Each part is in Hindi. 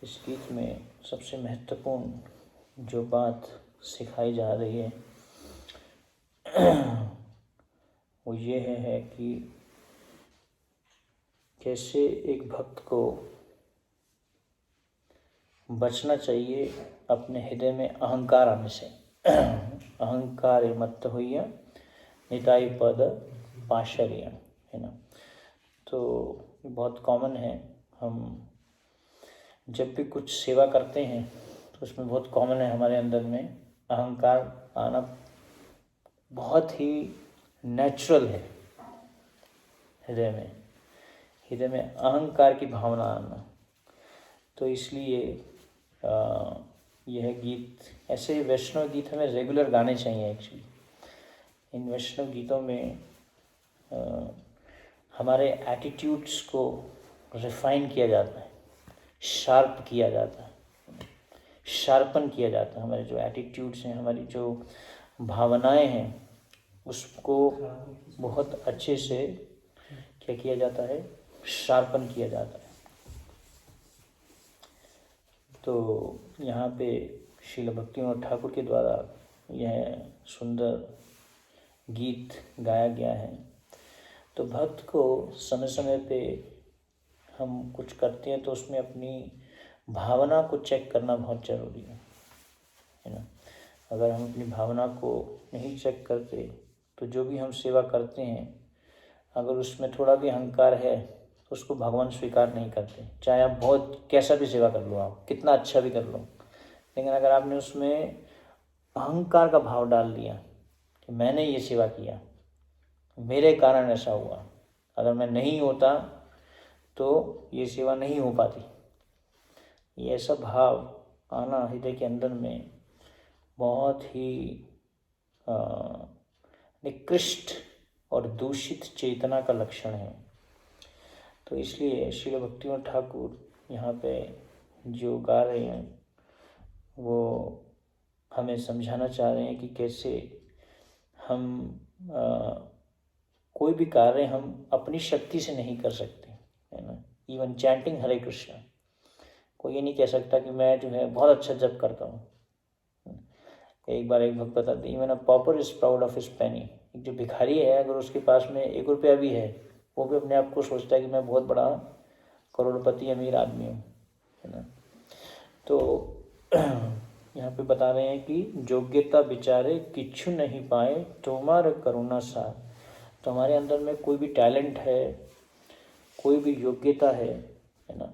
इस गीत में सबसे महत्वपूर्ण जो बात सिखाई जा रही है वो ये है कि कैसे एक भक्त को बचना चाहिए अपने हृदय में अहंकार आने से। अहंकार मत्त हुई निताई पद पाशर्य, है ना। तो बहुत कॉमन है, हम जब भी कुछ सेवा करते हैं तो उसमें बहुत कॉमन है हमारे अंदर में अहंकार आना, बहुत ही नेचुरल है। हृदय में अहंकार की भावना आना। तो इसलिए यह गीत, ऐसे वैष्णव गीत हमें रेगुलर गाने चाहिए एक्चुअली। इन वैष्णव गीतों में हमारे एटीट्यूड्स को रिफाइन किया जाता है, शार्प किया जाता है, शार्पन किया जाता है। हमारे जो एटीट्यूड्स हैं, हमारी जो भावनाएं हैं, उसको बहुत अच्छे से क्या किया जाता है, शार्पन किया जाता है। तो यहाँ पे श्रील भक्तिविनोद ठाकुर के द्वारा यह सुंदर गीत गाया गया है। तो भक्त को समय समय पे हम कुछ करते हैं तो उसमें अपनी भावना को चेक करना बहुत ज़रूरी है ना। अगर हम अपनी भावना को नहीं चेक करते तो जो भी हम सेवा करते हैं, अगर उसमें थोड़ा भी अहंकार है तो उसको भगवान स्वीकार नहीं करते। चाहे आप बहुत कैसा भी सेवा कर लो, आप कितना अच्छा भी कर लो, लेकिन अगर आपने उसमें अहंकार का भाव डाल दिया कि मैंने ये सेवा किया, मेरे कारण ऐसा हुआ, अगर मैं नहीं होता तो ये सेवा नहीं हो पाती, ये ऐसा भाव आना हृदय के अंदर में बहुत ही निकृष्ट और दूषित चेतना का लक्षण है। तो इसलिए श्रील भक्तिविनोद ठाकुर यहाँ पे जो गा रहे हैं वो हमें समझाना चाह रहे हैं कि कैसे हम कोई भी कार्य हम अपनी शक्ति से नहीं कर सकते, है ना। इवन चैंटिंग हरे कृष्णा, कोई ये नहीं कह सकता कि मैं जो है बहुत अच्छा जप करता हूँ। एक बार एक भक्त बताते, even a pauper is proud of his penny. एक जो भिखारी है, अगर उसके पास में 1 रुपया भी है, वो भी अपने आप को सोचता है कि मैं बहुत बड़ा करोड़पति अमीर आदमी हूँ, है ना। तो यहाँ पे बता रहे हैं कि योग्यता विचारे किच्छु नहीं पाए तुम्हारे करुणा सार। तो हमारे अंदर में कोई भी टैलेंट है, कोई भी योग्यता है ना,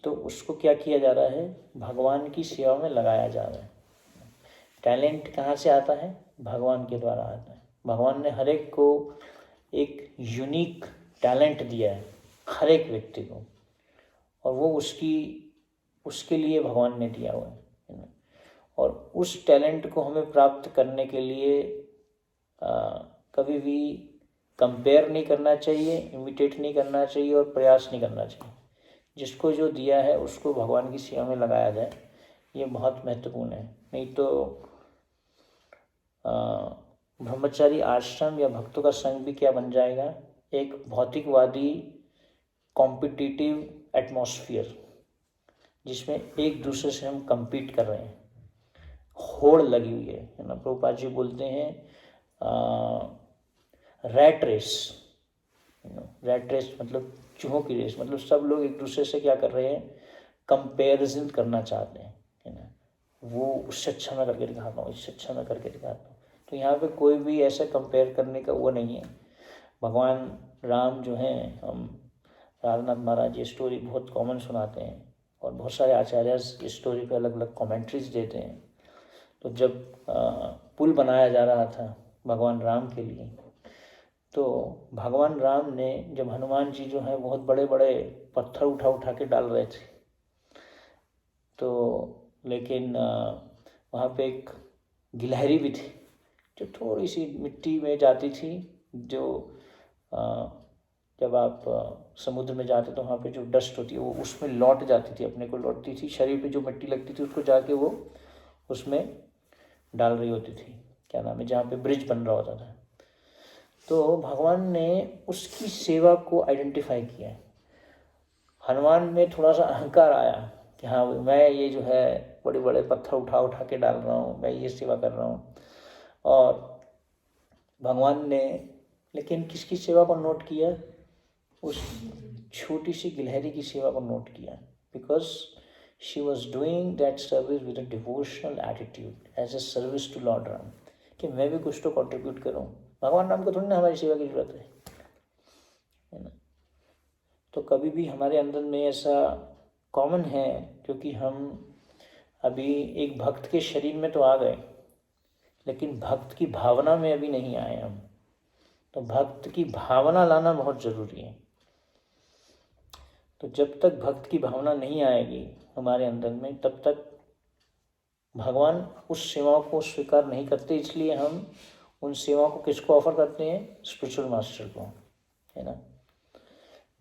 तो उसको क्या किया जा रहा है, भगवान की सेवा में लगाया जा रहा है। टैलेंट कहाँ से आता है, भगवान के द्वारा आता है। भगवान ने हर एक को एक यूनिक टैलेंट दिया है, हर एक व्यक्ति को, और वो उसके लिए भगवान ने दिया हुआ है ना। और उस टैलेंट को हमें प्राप्त करने के लिए कभी भी कंपेयर नहीं करना चाहिए, इमिटेट नहीं करना चाहिए और प्रयास नहीं करना चाहिए। जिसको जो दिया है उसको भगवान की सेवा में लगाया जाए, ये बहुत महत्वपूर्ण है। नहीं तो ब्रह्मचारी आश्रम या भक्तों का संग भी क्या बन जाएगा, एक भौतिकवादी कॉम्पिटिटिव एटमॉस्फेयर, जिसमें एक दूसरे से हम compete कर रहे हैं, होड़ लगी हुई है ना। प्रभुपाद जी बोलते हैं रैट रेस। रैट रेस मतलब चूहों की रेस, मतलब सब लोग एक दूसरे से क्या कर रहे हैं, कंपेरिजन करना चाहते हैं, है ना। वो उससे अच्छा मैं करके दिखाता हूँ, इससे अच्छा मैं करके दिखाता हूँ। तो यहाँ पे कोई भी ऐसा कंपेयर करने का वो नहीं है। भगवान राम जो हैं, हम राधानाथ महाराज ये स्टोरी बहुत कॉमन सुनाते हैं और बहुत सारे आचार्य इस स्टोरी पे अलग अलग कमेंट्रीज देते हैं। तो जब पुल बनाया जा रहा था भगवान राम के लिए, तो भगवान राम ने, जब हनुमान जी जो है बहुत बड़े बड़े पत्थर उठा उठा के डाल रहे थे, तो लेकिन वहाँ पे एक गिलहरी भी थी जो थोड़ी सी मिट्टी में जाती थी, जो जब आप समुद्र में जाते तो वहाँ पे जो डस्ट होती है वो उसमें लौट जाती थी, अपने को लौटती थी, शरीर पे जो मिट्टी लगती थी उसको जाके वो उसमें डाल रही होती थी, क्या नाम है, जहाँ पे ब्रिज बन रहा होता था। तो भगवान ने उसकी सेवा को आइडेंटिफाई किया है। हनुमान में थोड़ा सा अहंकार आया कि हाँ मैं ये जो है बड़े बड़े पत्थर उठा उठा के डाल रहा हूँ, मैं ये सेवा कर रहा हूँ। और भगवान ने लेकिन किसकी सेवा को नोट किया? उस छोटी सी गिलहरी की सेवा को नोट किया, because she was doing that service with a devotional attitude as a service to Lord Ram, कि मैं भी कुछ तो कंट्रीब्यूट करूँ। भगवान राम को थोड़ी ना हमारी सेवा की जरूरत है ना। तो कभी भी हमारे अंदर में ऐसा कॉमन है, क्योंकि हम अभी एक भक्त के शरीर में तो आ गए, लेकिन भक्त की भावना में अभी नहीं आए हम। तो भक्त की भावना लाना बहुत ज़रूरी है। तो जब तक भक्त की भावना नहीं आएगी हमारे अंदर में, तब तक भगवान उस सेवाओं को स्वीकार नहीं करते। इसलिए हम उन सेवाओं को किसको ऑफर करते हैं? स्पिरिचुअल मास्टर को, है ना।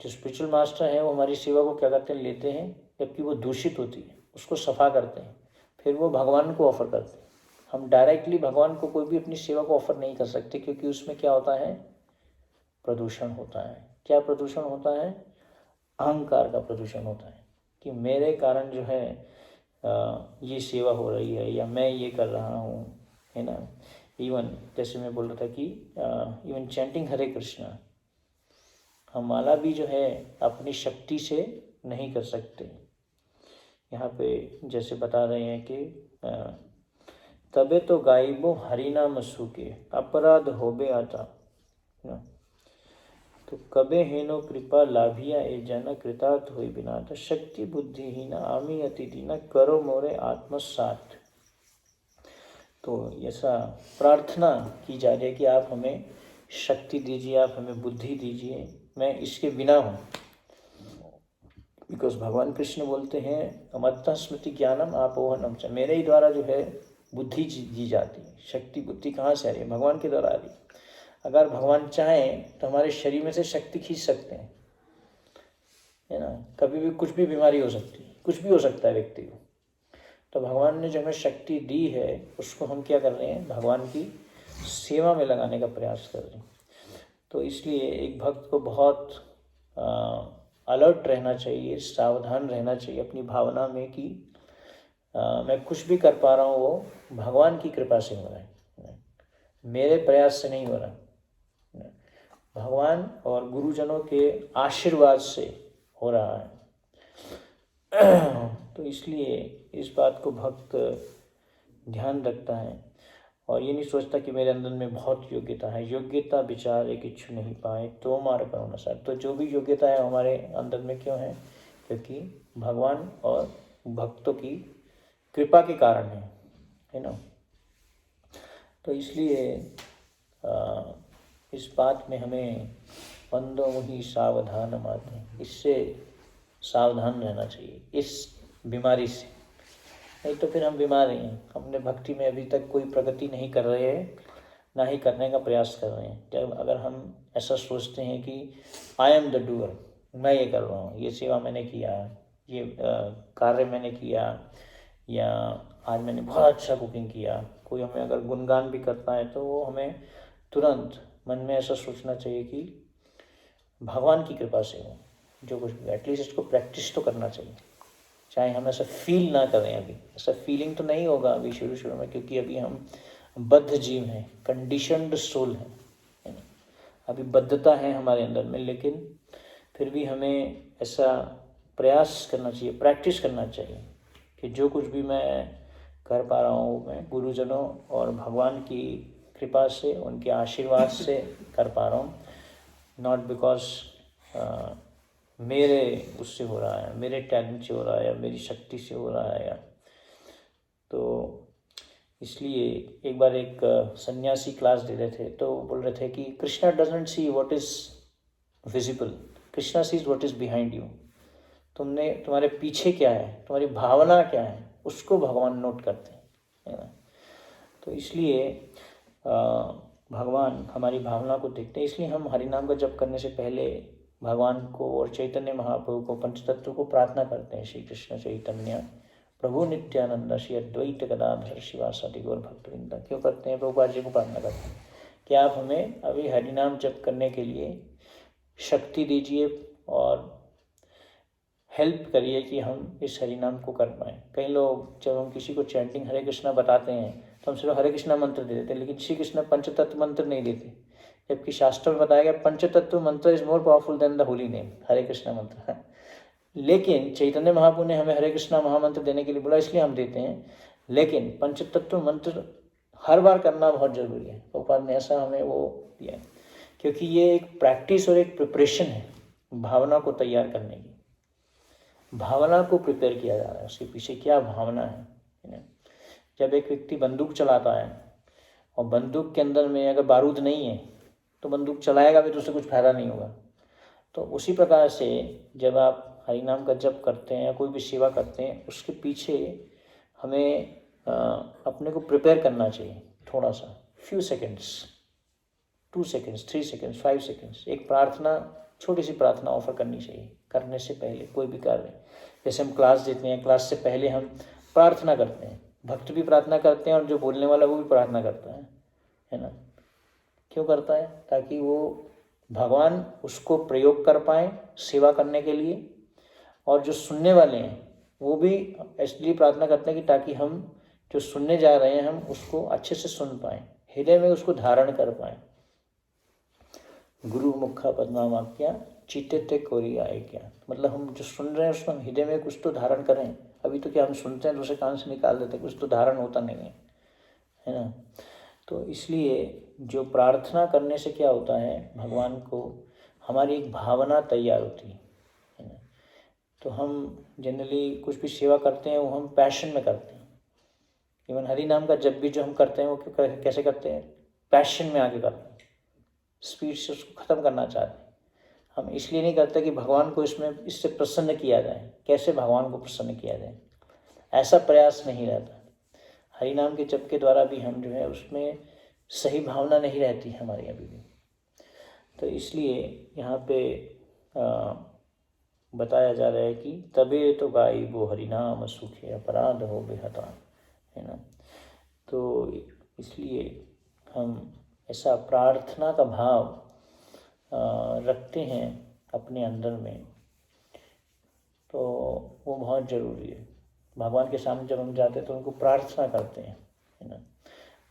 जो स्पिरिचुअल मास्टर है वो हमारी सेवा को क्या करते हैं? लेते हैं, जबकि वो दूषित होती है उसको सफा करते हैं, फिर वो भगवान को ऑफर करते हैं। हम डायरेक्टली भगवान को कोई भी अपनी सेवा को ऑफर नहीं कर सकते, क्योंकि उसमें क्या होता है? प्रदूषण होता है। क्या प्रदूषण होता है? अहंकार का प्रदूषण होता है, कि मेरे कारण जो है ये सेवा हो रही है, या मैं ये कर रहा हूँ, है ना। इवन जैसे मैं बोल रहा था कि इवन चैंटिंग हरे कृष्णा, हम माला भी जो है अपनी शक्ति से नहीं कर सकते। यहाँ पे जैसे बता रहे हैं कि तबे तो गायबो हरिनाम सूके अपराध होबे आता ना। तो कबे हेनो कृपा लाभिया ए जन कृतार्थ हुई बिना, तो शक्ति बुद्धिहीन आमी अति दीना करो मोरे आत्मसात। तो ऐसा प्रार्थना की जा रही है कि आप हमें शक्ति दीजिए, आप हमें बुद्धि दीजिए, मैं इसके बिना हूँ। बिकॉज भगवान कृष्ण बोलते हैं अमत्ता स्मृति ज्ञानम आपोहनम च, मेरे ही द्वारा जो है बुद्धि दी जाती है। शक्ति बुद्धि कहाँ से आ रही है? भगवान के द्वारा आ रही है। अगर भगवान चाहें तो हमारे शरीर में से शक्ति खींच सकते हैं, है ना। कभी भी कुछ भी बीमारी हो सकती है, कुछ भी हो सकता है व्यक्ति को। तो भगवान ने जो हमें शक्ति दी है उसको हम क्या कर रहे हैं? भगवान की सेवा में लगाने का प्रयास कर रहे हैं। तो इसलिए एक भक्त को बहुत अलर्ट रहना चाहिए, सावधान रहना चाहिए अपनी भावना में कि मैं कुछ भी कर पा रहा हूँ वो भगवान की कृपा से हो रहा है, मेरे प्रयास से नहीं हो रहा। भगवान और गुरुजनों के आशीर्वाद से हो रहा है। तो इसलिए इस बात को भक्त ध्यान रखता है और ये नहीं सोचता कि मेरे अंदर में बहुत योग्यता है। योग्यता विचार एक इच्छु नहीं पाए तो मार करो न सर। तो जो भी योग्यता है हमारे अंदर में क्यों है? क्योंकि भगवान और भक्तों की कृपा के कारण है ना। तो इसलिए इस बात में हमें बंदो ही सावधान माते, इससे सावधान रहना चाहिए, इस बीमारी से। नहीं तो फिर हम बीमार हैं, हमने भक्ति में अभी तक कोई प्रगति नहीं कर रहे हैं, ना ही करने का प्रयास कर रहे हैं। जब अगर हम ऐसा सोचते हैं कि आई एम द डूअर, मैं ये कर रहा हूँ, ये सेवा मैंने किया, ये कार्य मैंने किया, या आज मैंने बहुत अच्छा कुकिंग किया, कोई हमें अगर गुणगान भी करता है तो वो हमें तुरंत मन में ऐसा सोचना चाहिए कि भगवान की कृपा से हो जो कुछ भी, एटलीस्ट इसको प्रैक्टिस तो करना चाहिए। चाहे हम ऐसा फील ना करें, अभी ऐसा फीलिंग तो नहीं होगा अभी शुरू में, क्योंकि अभी हम बद्ध जीव हैं, कंडीशनड सोल है ना। अभी बद्धता है हमारे अंदर में, लेकिन फिर भी हमें ऐसा प्रयास करना चाहिए, प्रैक्टिस करना चाहिए कि जो कुछ भी मैं कर पा रहा हूँ मैं गुरुजनों और भगवान की कृपा से, उनके आशीर्वाद से कर पा रहा हूँ, नॉट बिकॉज मेरे उससे हो रहा है, मेरे टैलेंट से हो रहा है, या मेरी शक्ति से हो रहा है। तो इसलिए एक बार एक सन्यासी क्लास दे रहे थे, तो बोल रहे थे कि Krishna doesn't see what is visible, Krishna sees what is behind you. तुम्हारे पीछे क्या है, तुम्हारी भावना क्या है, उसको भगवान नोट करते हैं, है ना। तो इसलिए भगवान हमारी भावना को देखते हैं। इसलिए हम हरिनाम का जप करने से पहले भगवान को और चैतन्य महाप्रभु को, पंचतत्व को प्रार्थना करते हैं। श्री कृष्ण चैतन्य प्रभु नित्यानंद श्री अद्वैत गदाधर शिवासादि गौर भक्तवृंद। क्यों करते हैं? प्रभुपाद जी को प्रार्थना करते हैं कि आप हमें अभी हरिनाम जप करने के लिए शक्ति दीजिए और हेल्प करिए कि हम इस हरि नाम को कर पाएँ। कई लोग जब हम किसी को चैंटिंग हरे कृष्णा बताते हैं तो हम सिर्फ हरे कृष्णा मंत्र दे देते हैं, लेकिन श्री कृष्ण पंचतत्व मंत्र नहीं देते, जबकि शास्त्र में बताया गया पंचतत्व मंत्र is more powerful than the holy name, Hare Krishna मंत्र। लेकिन चैतन्य महाप्रभु ने हमें हरे कृष्णा महामंत्र देने के लिए बोला, इसलिए हम देते हैं। लेकिन पंचतत्व मंत्र हर बार करना बहुत जरूरी है। प्रभुपाद ने ऐसा हमें वो दिया है, क्योंकि ये एक प्रैक्टिस और एक प्रिपरेशन है भावना को तैयार करने की। भावना को प्रिपेयर किया जा रहा है, उसके पीछे क्या भावना है। जब एक व्यक्ति बंदूक चलाता है और बंदूक के अंदर में अगर बारूद नहीं है तो बंदूक चलाएगा भी तो उससे कुछ फायदा नहीं होगा। तो उसी प्रकार से जब आप हरि नाम का जप करते हैं या कोई भी सेवा करते हैं, उसके पीछे हमें अपने को प्रिपेयर करना चाहिए थोड़ा सा, few seconds, 2 seconds, 3 seconds, 5 seconds. एक प्रार्थना, छोटी सी प्रार्थना ऑफर करनी चाहिए करने से पहले कोई भी कार्य। जैसे हम क्लास देते हैं, क्लास से पहले हम प्रार्थना करते हैं, भक्त भी प्रार्थना करते हैं और जो बोलने वाला वो भी प्रार्थना करता है ना। क्यों करता है? ताकि वो भगवान उसको प्रयोग कर पाए सेवा करने के लिए, और जो सुनने वाले हैं वो भी इसलिए प्रार्थना करते हैं कि ताकि हम जो सुनने जा रहे हैं हम उसको अच्छे से सुन पाएँ, हृदय में उसको धारण कर पाएँ। गुरु मुखा पद्मावाक्या चित्ते कोरी आए क्या, मतलब हम जो सुन रहे हैं उसको हम हृदय में कुछ तो धारण करें। अभी तो क्या हम सुनते हैं दूसरे कान से निकाल देते हैं, कुछ तो धारण होता नहीं है ना। तो इसलिए जो प्रार्थना करने से क्या होता है, भगवान को हमारी एक भावना तैयार होती है ना। तो हम जनरली कुछ भी सेवा करते हैं वो हम पैशन में करते हैं। इवन हरि नाम का जब भी जो हम करते हैं वो कैसे करते हैं, पैशन में आके करते हैं, स्पीड से उसको ख़त्म करना चाहते हैं। हम इसलिए नहीं करते कि भगवान को इससे प्रसन्न किया जाए, कैसे भगवान को प्रसन्न किया जाए, ऐसा प्रयास नहीं रहता। हरि नाम के जप के द्वारा भी हम जो है उसमें सही भावना नहीं रहती हमारी अभी भी। तो इसलिए यहाँ पे बताया जा रहा है कि तबे तो गाई वो हरिनाम सुखे अपराध हो बेहता, है ना। तो इसलिए हम ऐसा प्रार्थना का भाव रखते हैं अपने अंदर में, तो वो बहुत ज़रूरी है। भगवान के सामने जब हम जाते हैं तो उनको प्रार्थना करते हैं, है ना।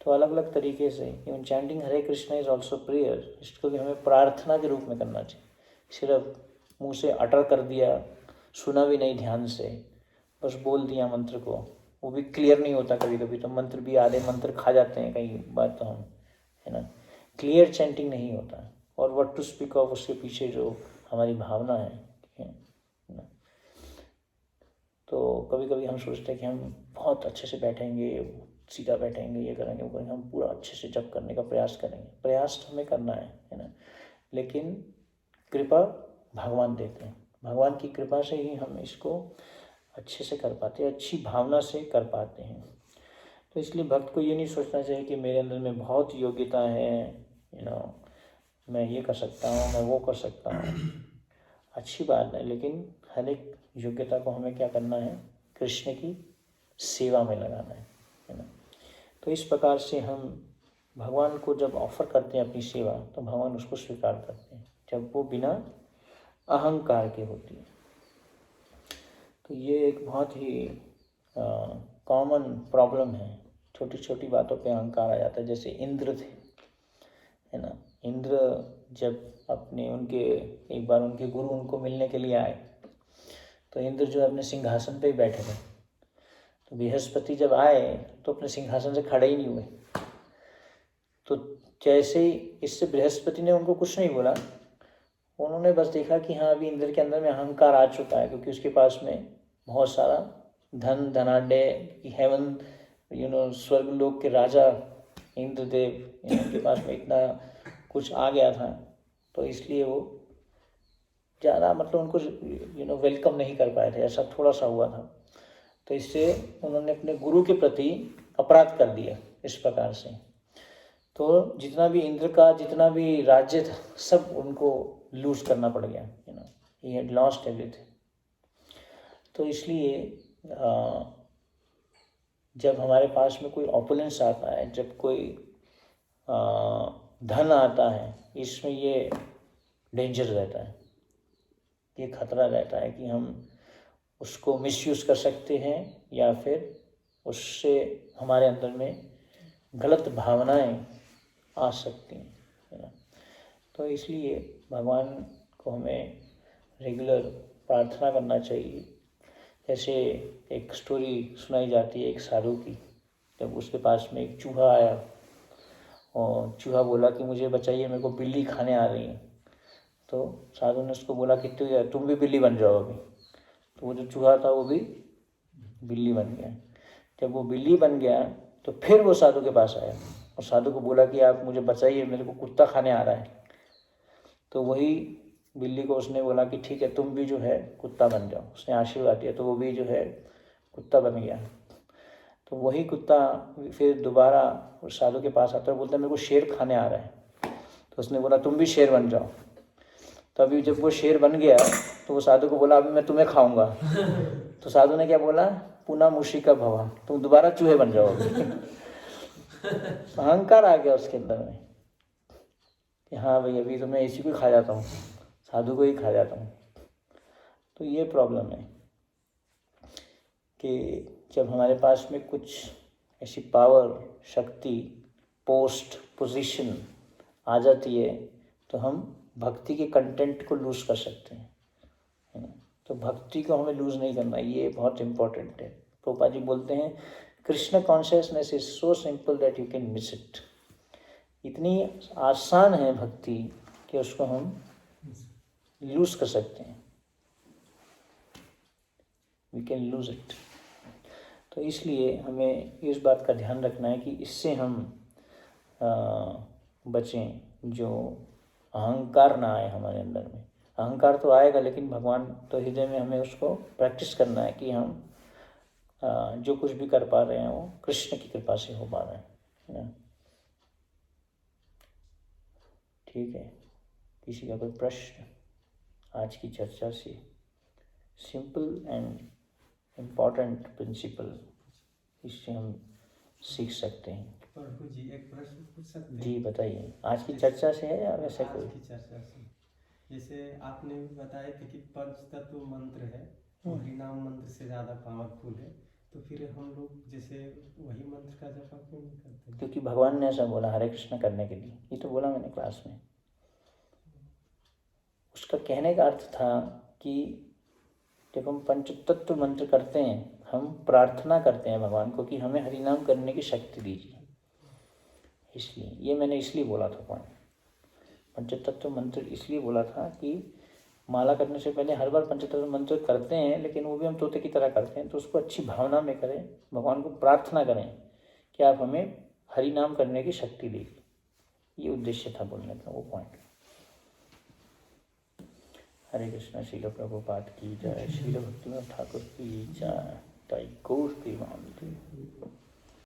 तो अलग अलग तरीके से even chanting Hare Krishna is also prayer, इसको भी हमें प्रार्थना के रूप में करना चाहिए। सिर्फ मुंह से अटर कर दिया, सुना भी नहीं ध्यान से, बस बोल दिया मंत्र को, वो भी क्लियर नहीं होता। कभी कभी तो मंत्र भी आधे मंत्र खा जाते हैं कई बार तो हम, है ना। क्लियर चैंटिंग नहीं होता। और व्हाट टू स्पीक ऑफ, उसके पीछे जो हमारी भावना है ना। तो कभी कभी हम सोचते हैं कि हम बहुत अच्छे से बैठेंगे, सीधा बैठेंगे, ये करेंगे वो करेंगे, हम पूरा अच्छे से जप करने का प्रयास करेंगे। प्रयास तो हमें करना है ना, लेकिन कृपा भगवान देते हैं। भगवान की कृपा से ही हम इसको अच्छे से कर पाते हैं, अच्छी भावना से कर पाते हैं। तो इसलिए भक्त को ये नहीं सोचना चाहिए कि मेरे अंदर में बहुत योग्यता है, मैं ये कर सकता हूँ, मैं वो कर सकता हूँ। अच्छी बात है, लेकिन हर एक योग्यता को हमें क्या करना है, कृष्ण की सेवा में लगाना है ना। तो इस प्रकार से हम भगवान को जब ऑफर करते हैं अपनी सेवा, तो भगवान उसको स्वीकार करते हैं जब वो बिना अहंकार के होती है। तो ये एक बहुत ही कॉमन प्रॉब्लम है, छोटी छोटी बातों पे अहंकार आ जाता है। जैसे इंद्र थे, है ना। इंद्र जब एक बार उनके गुरु उनको मिलने के लिए आए, तो इंद्र जो अपने सिंहासन पे ही बैठे थे। तो बृहस्पति जब आए तो अपने सिंहासन से खड़े ही नहीं हुए। तो जैसे ही इससे बृहस्पति ने उनको कुछ नहीं बोला, उन्होंने बस देखा कि हाँ अभी इंद्र के अंदर में अहंकार आ चुका है, क्योंकि उसके पास में बहुत सारा धन धनाढ्य, हेवन स्वर्ग लोक के राजा इंद्रदेव, इनके पास में इतना कुछ आ गया था। तो इसलिए वो ज़्यादा मतलब उनको वेलकम नहीं कर पाए थे, ऐसा थोड़ा सा हुआ था। तो इससे उन्होंने अपने गुरु के प्रति अपराध कर दिया इस प्रकार से। तो जितना भी इंद्र का जितना भी राज्य था सब उनको लूज करना पड़ गया, ही हैड लॉस्ट एवरीथिंग। तो इसलिए जब हमारे पास में कोई ऑपुलेंस आता है, जब कोई धन आता है, इसमें ये डेंजर रहता है, ये खतरा रहता है कि हम उसको मिसयूज़ कर सकते हैं या फिर उससे हमारे अंदर में गलत भावनाएं आ सकती हैं, है ना। तो इसलिए भगवान को हमें रेगुलर प्रार्थना करना चाहिए। जैसे एक स्टोरी सुनाई जाती है एक साधु की, जब उसके पास में एक चूहा आया और चूहा बोला कि मुझे बचाइए, मेरे को बिल्ली खाने आ रही है। तो साधु ने उसको बोला कि तुम भी बिल्ली बन जाओ अभी। तो वो जो चूहा था वो भी बिल्ली बन गया। जब वो बिल्ली बन गया तो फिर वो साधु के पास आया और साधु को बोला कि आप मुझे बचाइए, मेरे को कुत्ता खाने आ रहा है। तो वही बिल्ली को उसने बोला कि ठीक है, तुम भी जो है कुत्ता बन जाओ। उसने आशीर्वाद दिया तो वो भी जो है कुत्ता बन गया। तो वही कुत्ता फिर दोबारा उस साधु के पास आता है, बोलता है मेरे को शेर खाने आ रहा है। तो उसने बोला तुम भी शेर बन जाओ। तो अभी जब वो शेर बन गया तो वो साधु को बोला अभी मैं तुम्हें खाऊंगा। तो साधु ने क्या बोला, पुनः मूषिका भवा, तुम दोबारा चूहे बन जाओगे। अहंकार आ गया उसके अंदर में कि हाँ भाई अभी तो मैं इसी को खा जाता हूँ, साधु को ही खा जाता हूँ। तो ये प्रॉब्लम है कि जब हमारे पास में कुछ ऐसी पावर, शक्ति, पोस्ट, पोजीशन आ जाती है तो हम भक्ति के कंटेंट को लूज कर सकते हैं, है ना। तो भक्ति को हमें लूज नहीं करना, ये बहुत इम्पोर्टेंट है। प्रभुपाद जी बोलते हैं Krishna consciousness is so simple that you can miss it. इतनी आसान है भक्ति कि उसको हम लूज कर सकते हैं, वी कैन लूज इट। तो इसलिए हमें इस बात का ध्यान रखना है कि इससे हम बचें, जो अहंकार ना आए हमारे अंदर में। अहंकार तो आएगा लेकिन भगवान तो हृदय में हमें उसको प्रैक्टिस करना है कि हम जो कुछ भी कर पा रहे हैं वो कृष्ण की कृपा से हो पा रहा है ना। ठीक है, किसी का कोई प्रश्न आज की चर्चा से? सिंपल एंड इम्पॉर्टेंट प्रिंसिपल, इससे हम सीख सकते हैं। प्रभु जी एक प्रश्न पूछ सकते हैं? जी बताइए, आज की चर्चा से है या वैसे कोई? आज की चर्चा से, जैसे आपने बताया था कि पंच तत्व मंत्र है, हरिनाम मंत्र से ज़्यादा पावरफुल है, तो फिर हम लोग जैसे वही मंत्र का जप क्यों नहीं करते? क्योंकि भगवान ने ऐसा बोला हरे कृष्ण करने के लिए, ये तो बोला मैंने क्लास में। उसका कहने का अर्थ था कि जब हम पंचतत्व मंत्र करते हैं, हम प्रार्थना करते हैं भगवान को कि हमें हरिनाम करने की शक्ति दीजिए। इसलिए ये मैंने इसलिए बोला था पॉइंट, पंचतत्व मंत्र इसलिए बोला था कि माला करने से पहले हर बार पंचतत्व मंत्र करते हैं, लेकिन वो भी हम तोते की तरह करते हैं। तो उसको अच्छी भावना में करें, भगवान को प्रार्थना करें कि आप हमें हरि नाम करने की शक्ति दीजिए। ये उद्देश्य था बोलने का, वो पॉइंट। हरे कृष्ण। श्रील प्रभुपाद की जय, श्रील भक्तिनाथ ठाकुर की जय, जय गौर प्रेमानंद।